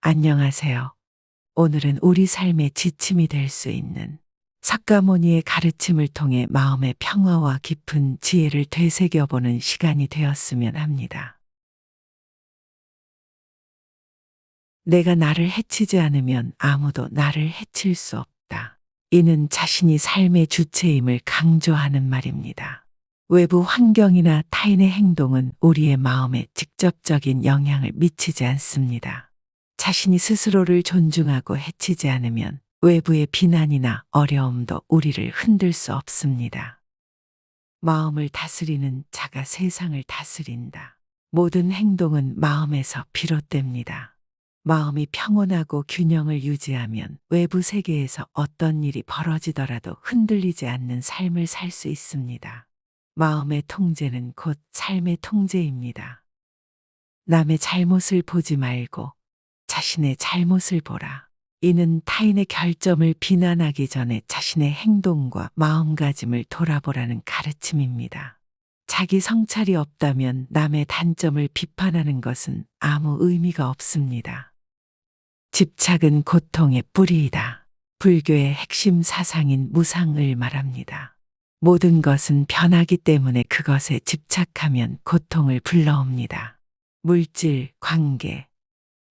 안녕하세요. 오늘은 우리 삶의 지침이 될 수 있는 사카모니의 가르침을 통해 마음의 평화와 깊은 지혜를 되새겨보는 시간이 되었으면 합니다. 내가 나를 해치지 않으면 아무도 나를 해칠 수 없다. 이는 자신이 삶의 주체임을 강조하는 말입니다. 외부 환경이나 타인의 행동은 우리의 마음에 직접적인 영향을 미치지 않습니다. 자신이 스스로를 존중하고 해치지 않으면 외부의 비난이나 어려움도 우리를 흔들 수 없습니다. 마음을 다스리는 자가 세상을 다스린다. 모든 행동은 마음에서 비롯됩니다. 마음이 평온하고 균형을 유지하면 외부 세계에서 어떤 일이 벌어지더라도 흔들리지 않는 삶을 살 수 있습니다. 마음의 통제는 곧 삶의 통제입니다. 남의 잘못을 보지 말고 자신의 잘못을 보라. 이는 타인의 결점을 비난하기 전에 자신의 행동과 마음가짐을 돌아보라는 가르침입니다. 자기 성찰이 없다면 남의 단점을 비판하는 것은 아무 의미가 없습니다. 집착은 고통의 뿌리이다. 불교의 핵심 사상인 무상을 말합니다. 모든 것은 변하기 때문에 그것에 집착하면 고통을 불러옵니다. 물질, 관계,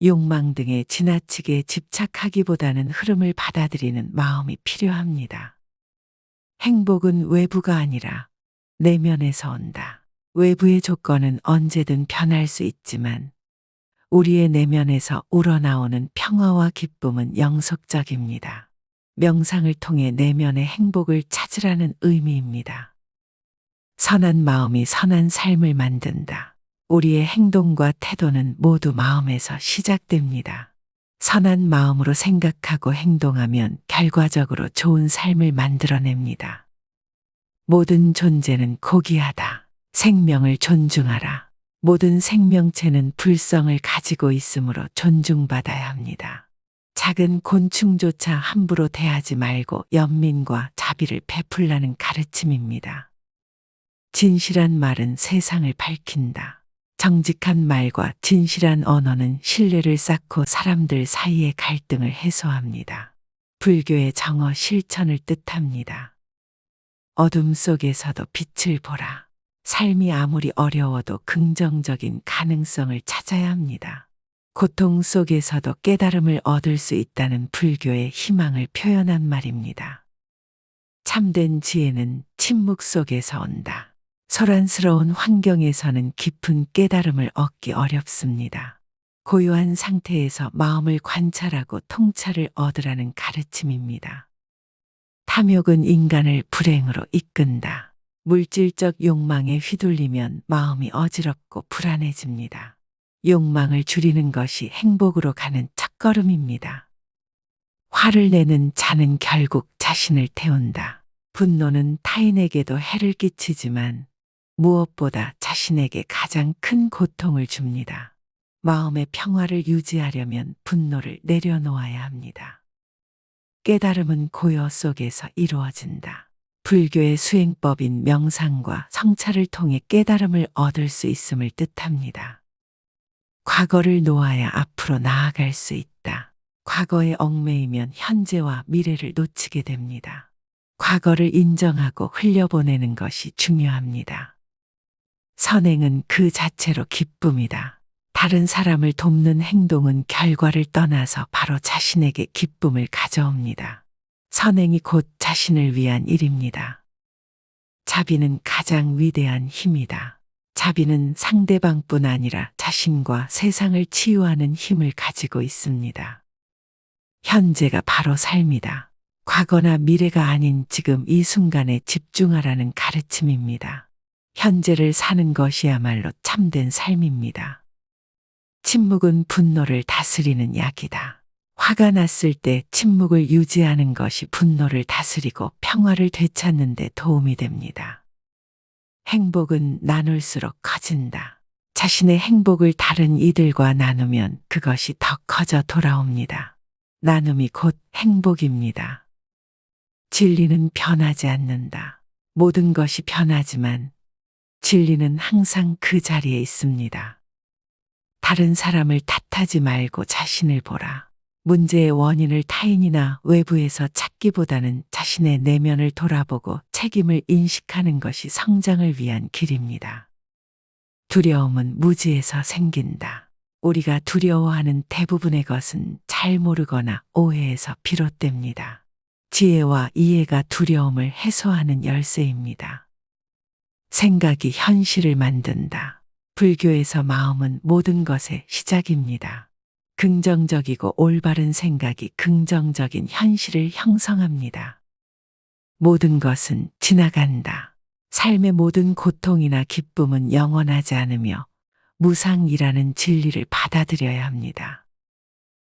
욕망 등에 지나치게 집착하기보다는 흐름을 받아들이는 마음이 필요합니다. 행복은 외부가 아니라 내면에서 온다. 외부의 조건은 언제든 변할 수 있지만 우리의 내면에서 우러나오는 평화와 기쁨은 영속적입니다. 명상을 통해 내면의 행복을 찾으라는 의미입니다. 선한 마음이 선한 삶을 만든다. 우리의 행동과 태도는 모두 마음에서 시작됩니다. 선한 마음으로 생각하고 행동하면 결과적으로 좋은 삶을 만들어냅니다. 모든 존재는 고귀하다. 생명을 존중하라. 모든 생명체는 불성을 가지고 있으므로 존중받아야 합니다. 작은 곤충조차 함부로 대하지 말고 연민과 자비를 베풀라는 가르침입니다. 진실한 말은 세상을 밝힌다. 정직한 말과 진실한 언어는 신뢰를 쌓고 사람들 사이의 갈등을 해소합니다. 불교의 정어 실천을 뜻합니다. 어둠 속에서도 빛을 보라. 삶이 아무리 어려워도 긍정적인 가능성을 찾아야 합니다. 고통 속에서도 깨달음을 얻을 수 있다는 불교의 희망을 표현한 말입니다. 참된 지혜는 침묵 속에서 온다. 소란스러운 환경에서는 깊은 깨달음을 얻기 어렵습니다. 고요한 상태에서 마음을 관찰하고 통찰을 얻으라는 가르침입니다. 탐욕은 인간을 불행으로 이끈다. 물질적 욕망에 휘둘리면 마음이 어지럽고 불안해집니다. 욕망을 줄이는 것이 행복으로 가는 첫걸음입니다. 화를 내는 자는 결국 자신을 태운다. 분노는 타인에게도 해를 끼치지만 무엇보다 자신에게 가장 큰 고통을 줍니다. 마음의 평화를 유지하려면 분노를 내려놓아야 합니다. 깨달음은 고요 속에서 이루어진다. 불교의 수행법인 명상과 성찰을 통해 깨달음을 얻을 수 있음을 뜻합니다. 과거를 놓아야 앞으로 나아갈 수 있다. 과거에 얽매이면 현재와 미래를 놓치게 됩니다. 과거를 인정하고 흘려보내는 것이 중요합니다. 선행은 그 자체로 기쁨이다. 다른 사람을 돕는 행동은 결과를 떠나서 바로 자신에게 기쁨을 가져옵니다. 선행이 곧 자신을 위한 일입니다. 자비는 가장 위대한 힘이다. 자비는 상대방뿐 아니라 자신과 세상을 치유하는 힘을 가지고 있습니다. 현재가 바로 삶이다. 과거나 미래가 아닌 지금 이 순간에 집중하라는 가르침입니다. 현재를 사는 것이야말로 참된 삶입니다. 침묵은 분노를 다스리는 약이다. 화가 났을 때 침묵을 유지하는 것이 분노를 다스리고 평화를 되찾는 데 도움이 됩니다. 행복은 나눌수록 커진다. 자신의 행복을 다른 이들과 나누면 그것이 더 커져 돌아옵니다. 나눔이 곧 행복입니다. 진리는 변하지 않는다. 모든 것이 변하지만 진리는 항상 그 자리에 있습니다. 다른 사람을 탓하지 말고 자신을 보라. 문제의 원인을 타인이나 외부에서 찾기보다는 자신의 내면을 돌아보고 책임을 인식하는 것이 성장을 위한 길입니다. 두려움은 무지에서 생긴다. 우리가 두려워하는 대부분의 것은 잘 모르거나 오해에서 비롯됩니다. 지혜와 이해가 두려움을 해소하는 열쇠입니다. 생각이 현실을 만든다. 불교에서 마음은 모든 것의 시작입니다. 긍정적이고 올바른 생각이 긍정적인 현실을 형성합니다. 모든 것은 지나간다. 삶의 모든 고통이나 기쁨은 영원하지 않으며 무상이라는 진리를 받아들여야 합니다.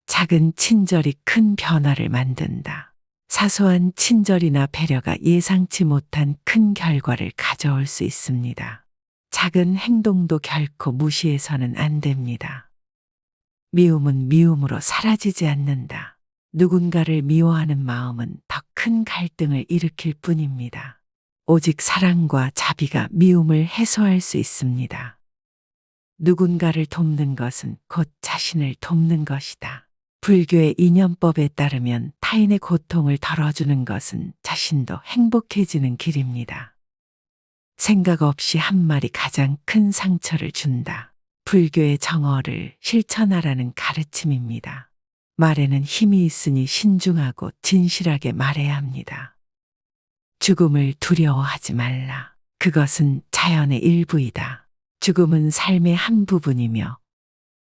작은 친절이 큰 변화를 만든다. 사소한 친절이나 배려가 예상치 못한 큰 결과를 가져올 수 있습니다. 작은 행동도 결코 무시해서는 안 됩니다. 미움은 미움으로 사라지지 않는다. 누군가를 미워하는 마음은 더 큰 갈등을 일으킬 뿐입니다. 오직 사랑과 자비가 미움을 해소할 수 있습니다. 누군가를 돕는 것은 곧 자신을 돕는 것이다. 불교의 이념법에 따르면 타인의 고통을 덜어주는 것은 자신도 행복해지는 길입니다. 생각 없이 한 말이 가장 큰 상처를 준다. 불교의 정어를 실천하라는 가르침입니다. 말에는 힘이 있으니 신중하고 진실하게 말해야 합니다. 죽음을 두려워하지 말라. 그것은 자연의 일부이다. 죽음은 삶의 한 부분이며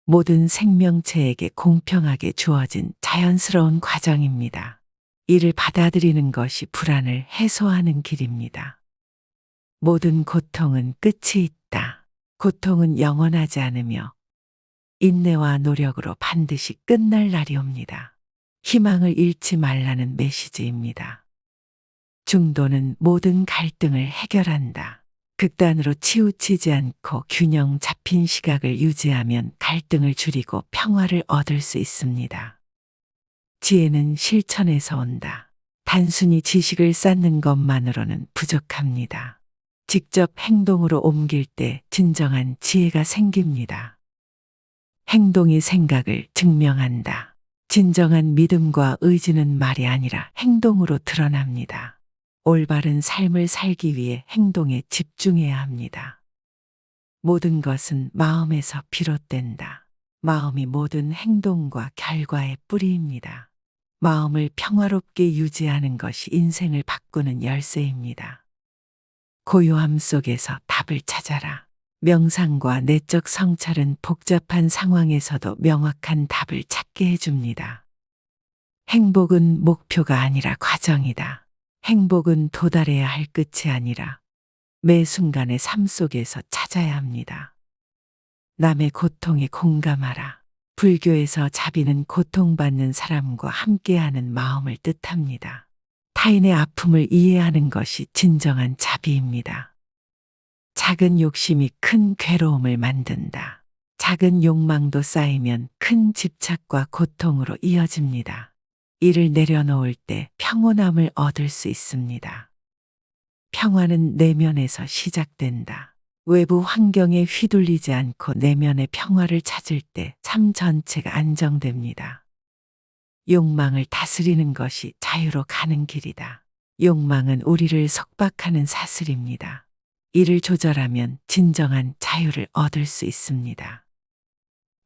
모든 생명체에게 공평하게 주어진 자연스러운 과정입니다. 이를 받아들이는 것이 불안을 해소하는 길입니다. 모든 고통은 끝이 있다. 고통은 영원하지 않으며 인내와 노력으로 반드시 끝날 날이 옵니다. 희망을 잃지 말라는 메시지입니다. 중도는 모든 갈등을 해결한다. 극단으로 치우치지 않고 균형 잡힌 시각을 유지하면 갈등을 줄이고 평화를 얻을 수 있습니다. 지혜는 실천에서 온다. 단순히 지식을 쌓는 것만으로는 부족합니다. 직접 행동으로 옮길 때 진정한 지혜가 생깁니다. 행동이 생각을 증명한다. 진정한 믿음과 의지는 말이 아니라 행동으로 드러납니다. 올바른 삶을 살기 위해 행동에 집중해야 합니다. 모든 것은 마음에서 비롯된다. 마음이 모든 행동과 결과의 뿌리입니다. 마음을 평화롭게 유지하는 것이 인생을 바꾸는 열쇠입니다. 고요함 속에서 답을 찾아라. 명상과 내적 성찰은 복잡한 상황에서도 명확한 답을 찾게 해줍니다. 행복은 목표가 아니라 과정이다. 행복은 도달해야 할 끝이 아니라 매 순간의 삶 속에서 찾아야 합니다. 남의 고통에 공감하라. 불교에서 자비는 고통받는 사람과 함께하는 마음을 뜻합니다. 타인의 아픔을 이해하는 것이 진정한 자비입니다. 작은 욕심이 큰 괴로움을 만든다. 작은 욕망도 쌓이면 큰 집착과 고통으로 이어집니다. 이를 내려놓을 때 평온함을 얻을 수 있습니다. 평화는 내면에서 시작된다. 외부 환경에 휘둘리지 않고 내면의 평화를 찾을 때 삶 전체가 안정됩니다. 욕망을 다스리는 것이 자유로 가는 길이다. 욕망은 우리를 속박하는 사슬입니다. 이를 조절하면 진정한 자유를 얻을 수 있습니다.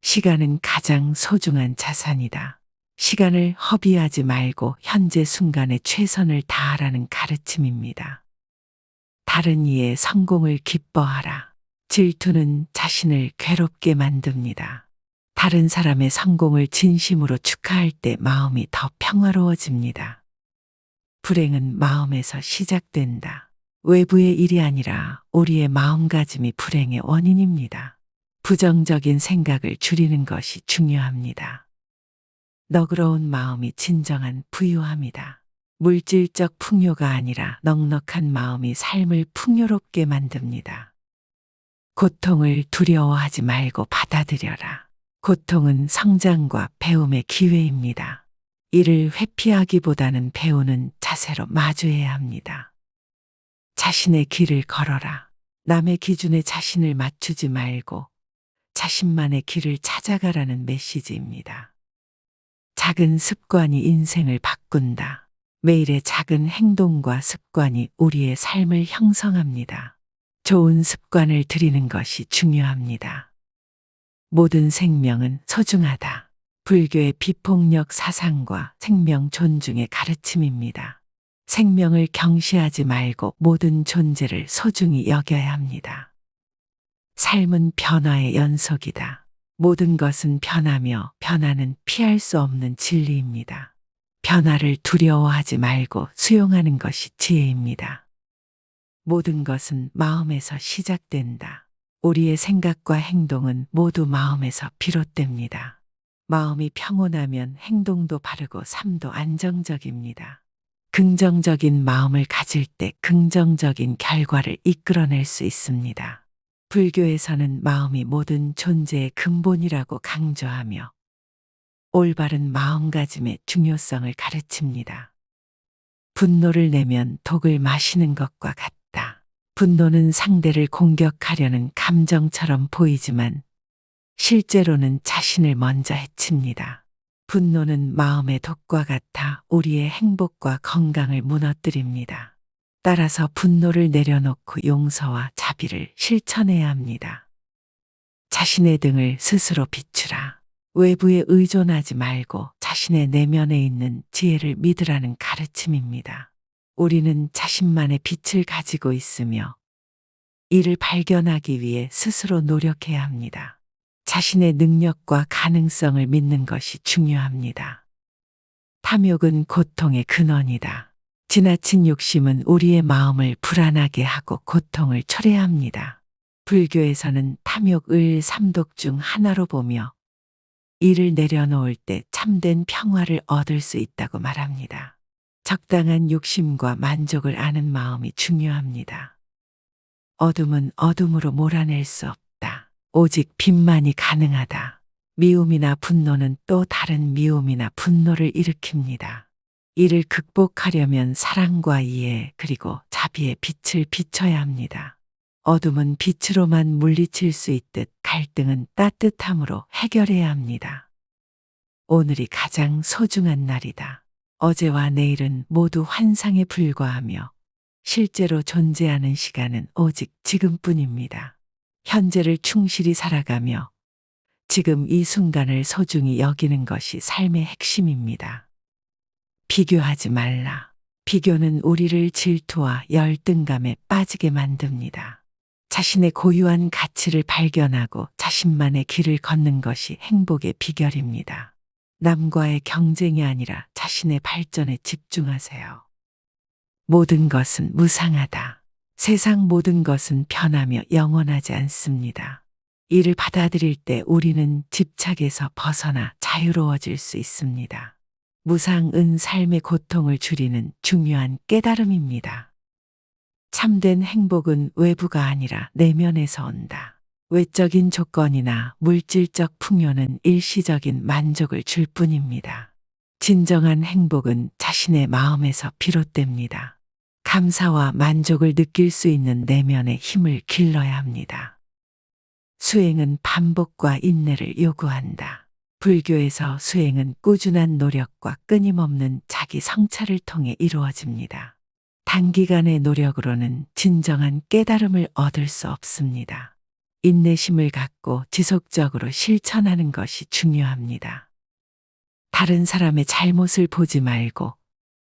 시간은 가장 소중한 자산이다. 시간을 허비하지 말고 현재 순간에 최선을 다하라는 가르침입니다. 다른 이의 성공을 기뻐하라. 질투는 자신을 괴롭게 만듭니다. 다른 사람의 성공을 진심으로 축하할 때 마음이 더 평화로워집니다. 불행은 마음에서 시작된다. 외부의 일이 아니라 우리의 마음가짐이 불행의 원인입니다. 부정적인 생각을 줄이는 것이 중요합니다. 너그러운 마음이 진정한 부유함이다. 물질적 풍요가 아니라 넉넉한 마음이 삶을 풍요롭게 만듭니다. 고통을 두려워하지 말고 받아들여라. 고통은 성장과 배움의 기회입니다. 이를 회피하기보다는 배우는 자세로 마주해야 합니다. 자신의 길을 걸어라. 남의 기준에 자신을 맞추지 말고 자신만의 길을 찾아가라는 메시지입니다. 작은 습관이 인생을 바꾼다. 매일의 작은 행동과 습관이 우리의 삶을 형성합니다. 좋은 습관을 들이는 것이 중요합니다. 모든 생명은 소중하다. 불교의 비폭력 사상과 생명 존중의 가르침입니다. 생명을 경시하지 말고 모든 존재를 소중히 여겨야 합니다. 삶은 변화의 연속이다. 모든 것은 변하며 변화는 피할 수 없는 진리입니다. 변화를 두려워하지 말고 수용하는 것이 지혜입니다. 모든 것은 마음에서 시작된다. 우리의 생각과 행동은 모두 마음에서 비롯됩니다. 마음이 평온하면 행동도 바르고 삶도 안정적입니다. 긍정적인 마음을 가질 때 긍정적인 결과를 이끌어낼 수 있습니다. 불교에서는 마음이 모든 존재의 근본이라고 강조하며 올바른 마음가짐의 중요성을 가르칩니다. 분노를 내면 독을 마시는 것과 같다. 분노는 상대를 공격하려는 감정처럼 보이지만 실제로는 자신을 먼저 해칩니다. 분노는 마음의 독과 같아 우리의 행복과 건강을 무너뜨립니다. 따라서 분노를 내려놓고 용서와 자비를 실천해야 합니다. 자신의 등을 스스로 비추라. 외부에 의존하지 말고 자신의 내면에 있는 지혜를 믿으라는 가르침입니다. 우리는 자신만의 빛을 가지고 있으며 이를 발견하기 위해 스스로 노력해야 합니다. 자신의 능력과 가능성을 믿는 것이 중요합니다. 탐욕은 고통의 근원이다. 지나친 욕심은 우리의 마음을 불안하게 하고 고통을 초래합니다. 불교에서는 탐욕을 삼독 중 하나로 보며 이를 내려놓을 때 참된 평화를 얻을 수 있다고 말합니다. 적당한 욕심과 만족을 아는 마음이 중요합니다. 어둠은 어둠으로 몰아낼 수 없다. 오직 빛만이 가능하다. 미움이나 분노는 또 다른 미움이나 분노를 일으킵니다. 이를 극복하려면 사랑과 이해 그리고 자비의 빛을 비춰야 합니다. 어둠은 빛으로만 물리칠 수 있듯 갈등은 따뜻함으로 해결해야 합니다. 오늘이 가장 소중한 날이다. 어제와 내일은 모두 환상에 불과하며 실제로 존재하는 시간은 오직 지금뿐입니다. 현재를 충실히 살아가며 지금 이 순간을 소중히 여기는 것이 삶의 핵심입니다. 비교하지 말라. 비교는 우리를 질투와 열등감에 빠지게 만듭니다. 자신의 고유한 가치를 발견하고 자신만의 길을 걷는 것이 행복의 비결입니다. 남과의 경쟁이 아니라 자신의 발전에 집중하세요. 모든 것은 무상하다. 세상 모든 것은 변하며 영원하지 않습니다. 이를 받아들일 때 우리는 집착에서 벗어나 자유로워질 수 있습니다. 무상은 삶의 고통을 줄이는 중요한 깨달음입니다. 참된 행복은 외부가 아니라 내면에서 온다. 외적인 조건이나 물질적 풍요는 일시적인 만족을 줄 뿐입니다. 진정한 행복은 자신의 마음에서 비롯됩니다. 감사와 만족을 느낄 수 있는 내면의 힘을 길러야 합니다. 수행은 반복과 인내를 요구한다. 불교에서 수행은 꾸준한 노력과 끊임없는 자기 성찰을 통해 이루어집니다. 단기간의 노력으로는 진정한 깨달음을 얻을 수 없습니다. 인내심을 갖고 지속적으로 실천하는 것이 중요합니다. 다른 사람의 잘못을 보지 말고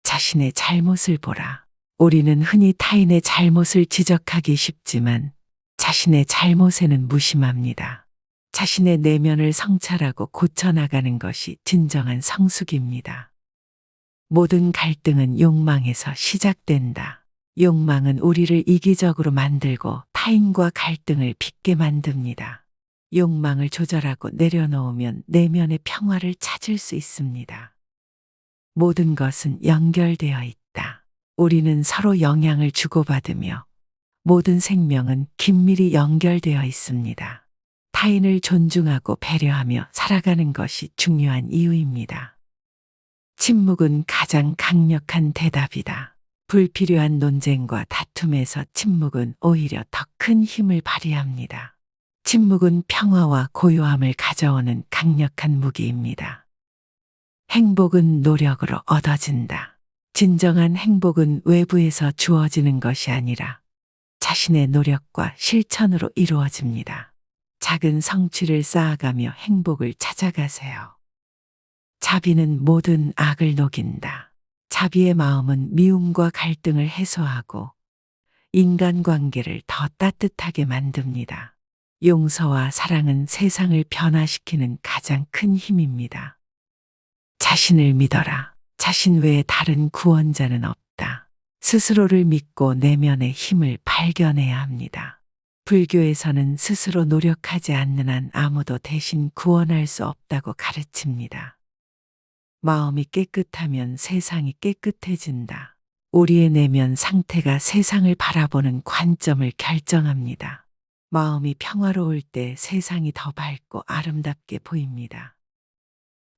자신의 잘못을 보라. 우리는 흔히 타인의 잘못을 지적하기 쉽지만 자신의 잘못에는 무심합니다. 자신의 내면을 성찰하고 고쳐나가는 것이 진정한 성숙입니다. 모든 갈등은 욕망에서 시작된다. 욕망은 우리를 이기적으로 만들고 타인과 갈등을 빚게 만듭니다. 욕망을 조절하고 내려놓으면 내면의 평화를 찾을 수 있습니다. 모든 것은 연결되어 있다. 우리는 서로 영향을 주고받으며 모든 생명은 긴밀히 연결되어 있습니다. 타인을 존중하고 배려하며 살아가는 것이 중요한 이유입니다. 침묵은 가장 강력한 대답이다. 불필요한 논쟁과 다툼에서 침묵은 오히려 더 큰 힘을 발휘합니다. 침묵은 평화와 고요함을 가져오는 강력한 무기입니다. 행복은 노력으로 얻어진다. 진정한 행복은 외부에서 주어지는 것이 아니라 자신의 노력과 실천으로 이루어집니다. 작은 성취를 쌓아가며 행복을 찾아가세요. 자비는 모든 악을 녹인다. 자비의 마음은 미움과 갈등을 해소하고 인간관계를 더 따뜻하게 만듭니다. 용서와 사랑은 세상을 변화시키는 가장 큰 힘입니다. 자신을 믿어라. 자신 외에 다른 구원자는 없다. 스스로를 믿고 내면의 힘을 발견해야 합니다. 불교에서는 스스로 노력하지 않는 한 아무도 대신 구원할 수 없다고 가르칩니다. 마음이 깨끗하면 세상이 깨끗해진다. 우리의 내면 상태가 세상을 바라보는 관점을 결정합니다. 마음이 평화로울 때 세상이 더 밝고 아름답게 보입니다.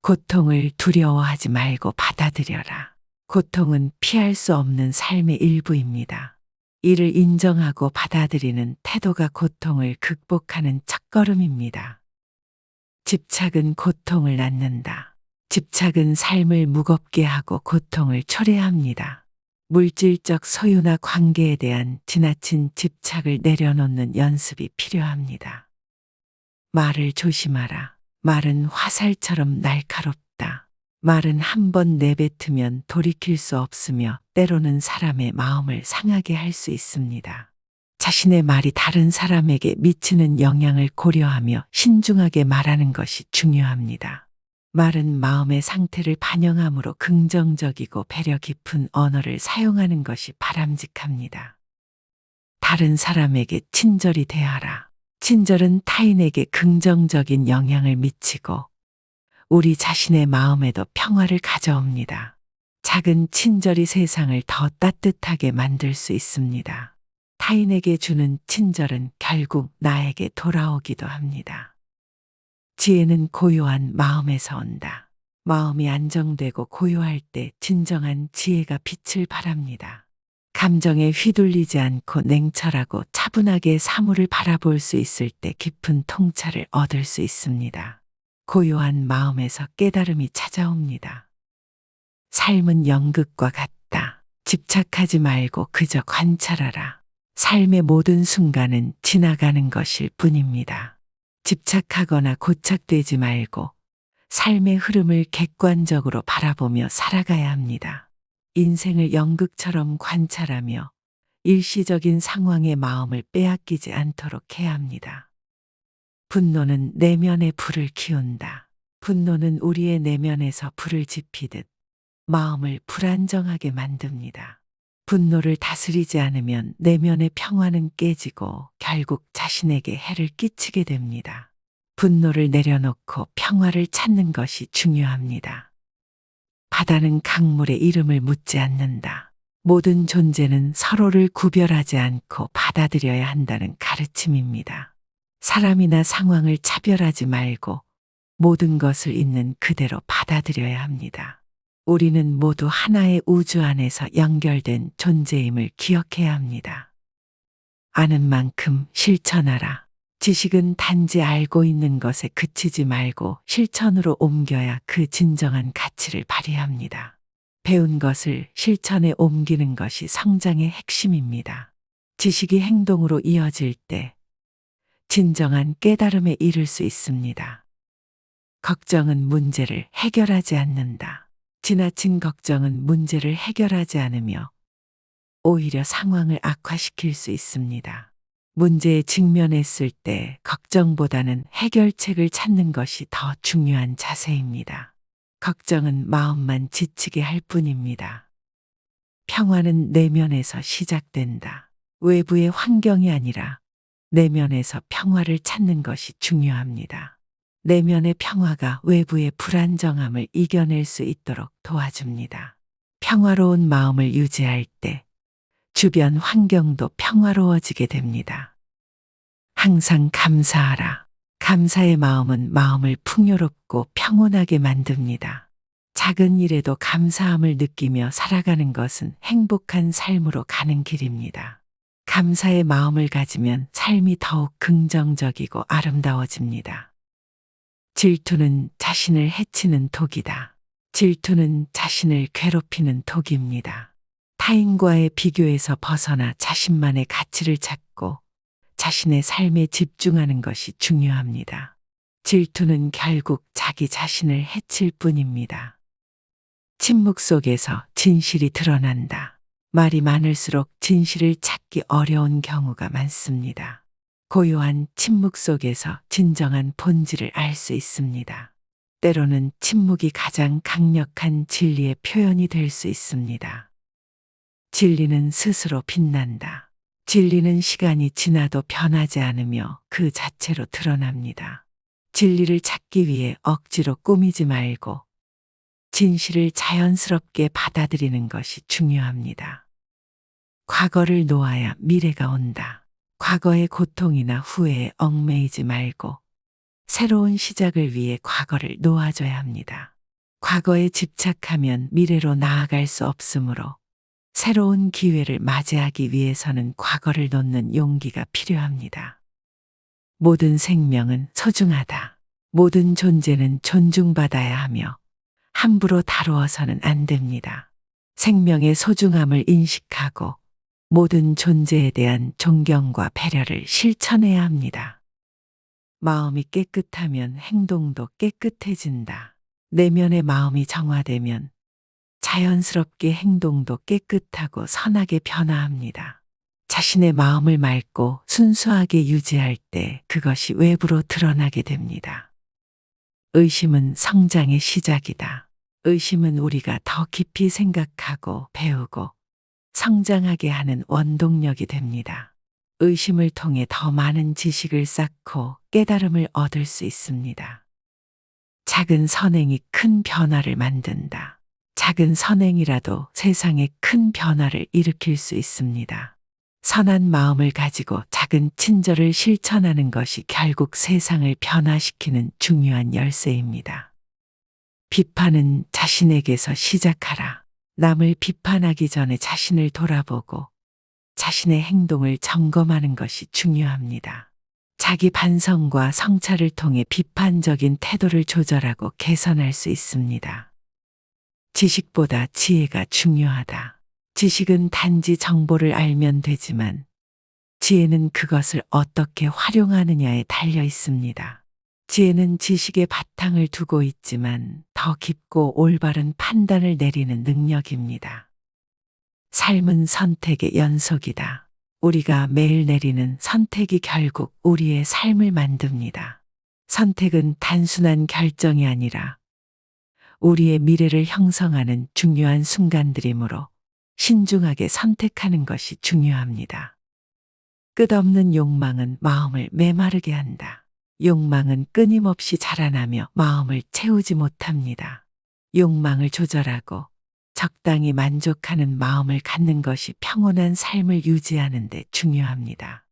고통을 두려워하지 말고 받아들여라. 고통은 피할 수 없는 삶의 일부입니다. 이를 인정하고 받아들이는 태도가 고통을 극복하는 첫걸음입니다. 집착은 고통을 낳는다. 집착은 삶을 무겁게 하고 고통을 초래합니다. 물질적 소유나 관계에 대한 지나친 집착을 내려놓는 연습이 필요합니다. 말을 조심하라. 말은 화살처럼 날카롭다. 말은 한 번 내뱉으면 돌이킬 수 없으며 때로는 사람의 마음을 상하게 할 수 있습니다. 자신의 말이 다른 사람에게 미치는 영향을 고려하며 신중하게 말하는 것이 중요합니다. 말은 마음의 상태를 반영하므로 긍정적이고 배려 깊은 언어를 사용하는 것이 바람직합니다. 다른 사람에게 친절히 대하라. 친절은 타인에게 긍정적인 영향을 미치고 우리 자신의 마음에도 평화를 가져옵니다. 작은 친절이 세상을 더 따뜻하게 만들 수 있습니다. 타인에게 주는 친절은 결국 나에게 돌아오기도 합니다. 지혜는 고요한 마음에서 온다. 마음이 안정되고 고요할 때 진정한 지혜가 빛을 발합니다. 감정에 휘둘리지 않고 냉철하고 차분하게 사물을 바라볼 수 있을 때 깊은 통찰을 얻을 수 있습니다. 고요한 마음에서 깨달음이 찾아옵니다. 삶은 연극과 같다. 집착하지 말고 그저 관찰하라. 삶의 모든 순간은 지나가는 것일 뿐입니다. 집착하거나 고착되지 말고 삶의 흐름을 객관적으로 바라보며 살아가야 합니다. 인생을 연극처럼 관찰하며 일시적인 상황의 마음을 빼앗기지 않도록 해야 합니다. 분노는 내면의 불을 키운다. 분노는 우리의 내면에서 불을 지피듯 마음을 불안정하게 만듭니다. 분노를 다스리지 않으면 내면의 평화는 깨지고 결국 자신에게 해를 끼치게 됩니다. 분노를 내려놓고 평화를 찾는 것이 중요합니다. 바다는 강물에 이름을 묻지 않는다. 모든 존재는 서로를 구별하지 않고 받아들여야 한다는 가르침입니다. 사람이나 상황을 차별하지 말고 모든 것을 있는 그대로 받아들여야 합니다. 우리는 모두 하나의 우주 안에서 연결된 존재임을 기억해야 합니다. 아는 만큼 실천하라. 지식은 단지 알고 있는 것에 그치지 말고 실천으로 옮겨야 그 진정한 가치를 발휘합니다. 배운 것을 실천에 옮기는 것이 성장의 핵심입니다. 지식이 행동으로 이어질 때 진정한 깨달음에 이를 수 있습니다. 걱정은 문제를 해결하지 않는다. 지나친 걱정은 문제를 해결하지 않으며 오히려 상황을 악화시킬 수 있습니다. 문제에 직면했을 때 걱정보다는 해결책을 찾는 것이 더 중요한 자세입니다. 걱정은 마음만 지치게 할 뿐입니다. 평화는 내면에서 시작된다. 외부의 환경이 아니라 내면에서 평화를 찾는 것이 중요합니다. 내면의 평화가 외부의 불안정함을 이겨낼 수 있도록 도와줍니다. 평화로운 마음을 유지할 때 주변 환경도 평화로워지게 됩니다. 항상 감사하라. 감사의 마음은 마음을 풍요롭고 평온하게 만듭니다. 작은 일에도 감사함을 느끼며 살아가는 것은 행복한 삶으로 가는 길입니다. 감사의 마음을 가지면 삶이 더욱 긍정적이고 아름다워집니다. 질투는 자신을 해치는 독이다. 질투는 자신을 괴롭히는 독입니다. 타인과의 비교에서 벗어나 자신만의 가치를 찾고 자신의 삶에 집중하는 것이 중요합니다. 질투는 결국 자기 자신을 해칠 뿐입니다. 침묵 속에서 진실이 드러난다. 말이 많을수록 진실을 찾기 어려운 경우가 많습니다. 고요한 침묵 속에서 진정한 본질을 알 수 있습니다. 때로는 침묵이 가장 강력한 진리의 표현이 될 수 있습니다. 진리는 스스로 빛난다. 진리는 시간이 지나도 변하지 않으며 그 자체로 드러납니다. 진리를 찾기 위해 억지로 꾸미지 말고 진실을 자연스럽게 받아들이는 것이 중요합니다. 과거를 놓아야 미래가 온다. 과거의 고통이나 후회에 얽매이지 말고 새로운 시작을 위해 과거를 놓아줘야 합니다. 과거에 집착하면 미래로 나아갈 수 없으므로 새로운 기회를 맞이하기 위해서는 과거를 놓는 용기가 필요합니다. 모든 생명은 소중하다. 모든 존재는 존중받아야 하며 함부로 다루어서는 안 됩니다. 생명의 소중함을 인식하고 모든 존재에 대한 존경과 배려를 실천해야 합니다. 마음이 깨끗하면 행동도 깨끗해진다. 내면의 마음이 정화되면 자연스럽게 행동도 깨끗하고 선하게 변화합니다. 자신의 마음을 맑고 순수하게 유지할 때 그것이 외부로 드러나게 됩니다. 의심은 성장의 시작이다. 의심은 우리가 더 깊이 생각하고 배우고 성장하게 하는 원동력이 됩니다. 의심을 통해 더 많은 지식을 쌓고 깨달음을 얻을 수 있습니다. 작은 선행이 큰 변화를 만든다. 작은 선행이라도 세상에 큰 변화를 일으킬 수 있습니다. 선한 마음을 가지고 작은 친절을 실천하는 것이 결국 세상을 변화시키는 중요한 열쇠입니다. 비판은 자신에게서 시작하라. 남을 비판하기 전에 자신을 돌아보고 자신의 행동을 점검하는 것이 중요합니다. 자기 반성과 성찰을 통해 비판적인 태도를 조절하고 개선할 수 있습니다. 지식보다 지혜가 중요하다. 지식은 단지 정보를 알면 되지만 지혜는 그것을 어떻게 활용하느냐에 달려 있습니다. 지혜는 지식의 바탕을 두고 있지만 더 깊고 올바른 판단을 내리는 능력입니다. 삶은 선택의 연속이다. 우리가 매일 내리는 선택이 결국 우리의 삶을 만듭니다. 선택은 단순한 결정이 아니라 우리의 미래를 형성하는 중요한 순간들이므로 신중하게 선택하는 것이 중요합니다. 끝없는 욕망은 마음을 메마르게 한다. 욕망은 끊임없이 자라나며 마음을 채우지 못합니다. 욕망을 조절하고 적당히 만족하는 마음을 갖는 것이 평온한 삶을 유지하는 데 중요합니다.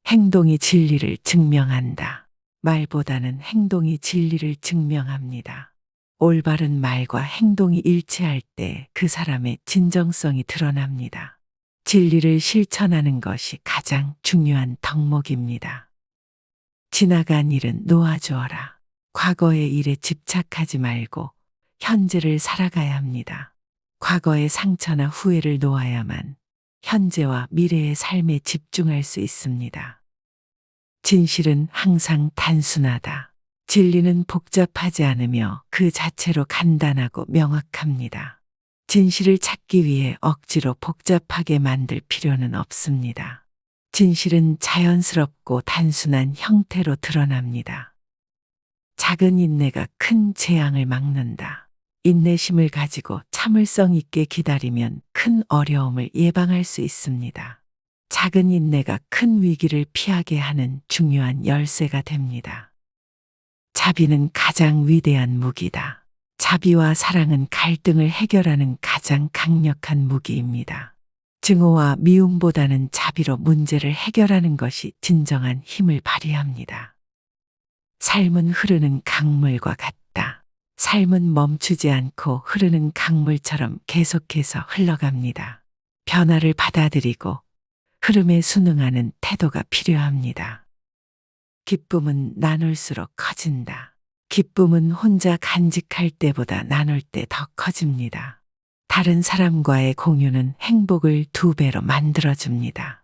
행동이 진리를 증명한다. 말보다는 행동이 진리를 증명합니다. 올바른 말과 행동이 일치할 때 그 사람의 진정성이 드러납니다. 진리를 실천하는 것이 가장 중요한 덕목입니다. 지나간 일은 놓아주어라. 과거의 일에 집착하지 말고 현재를 살아가야 합니다. 과거의 상처나 후회를 놓아야만 현재와 미래의 삶에 집중할 수 있습니다. 진실은 항상 단순하다. 진리는 복잡하지 않으며 그 자체로 간단하고 명확합니다. 진실을 찾기 위해 억지로 복잡하게 만들 필요는 없습니다. 진실은 자연스럽고 단순한 형태로 드러납니다. 작은 인내가 큰 재앙을 막는다. 인내심을 가지고 참을성 있게 기다리면 큰 어려움을 예방할 수 있습니다. 작은 인내가 큰 위기를 피하게 하는 중요한 열쇠가 됩니다. 자비는 가장 위대한 무기다. 자비와 사랑은 갈등을 해결하는 가장 강력한 무기입니다. 증오와 미움보다는 자비로 문제를 해결하는 것이 진정한 힘을 발휘합니다. 삶은 흐르는 강물과 같다. 삶은 멈추지 않고 흐르는 강물처럼 계속해서 흘러갑니다. 변화를 받아들이고 흐름에 순응하는 태도가 필요합니다. 기쁨은 나눌수록 커진다. 기쁨은 혼자 간직할 때보다 나눌 때 더 커집니다. 다른 사람과의 공유는 행복을 2배로 만들어줍니다.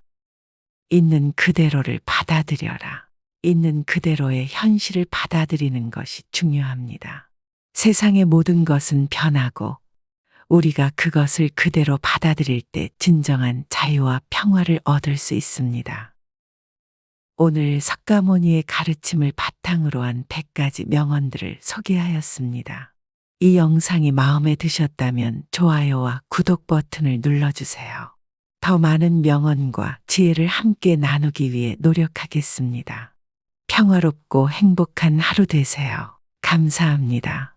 있는 그대로를 받아들여라. 있는 그대로의 현실을 받아들이는 것이 중요합니다. 세상의 모든 것은 변하고 우리가 그것을 그대로 받아들일 때 진정한 자유와 평화를 얻을 수 있습니다. 오늘 석가모니의 가르침을 바탕으로 한 100가지 명언들을 소개하였습니다. 이 영상이 마음에 드셨다면 좋아요와 구독 버튼을 눌러주세요. 더 많은 명언과 지혜를 함께 나누기 위해 노력하겠습니다. 평화롭고 행복한 하루 되세요. 감사합니다.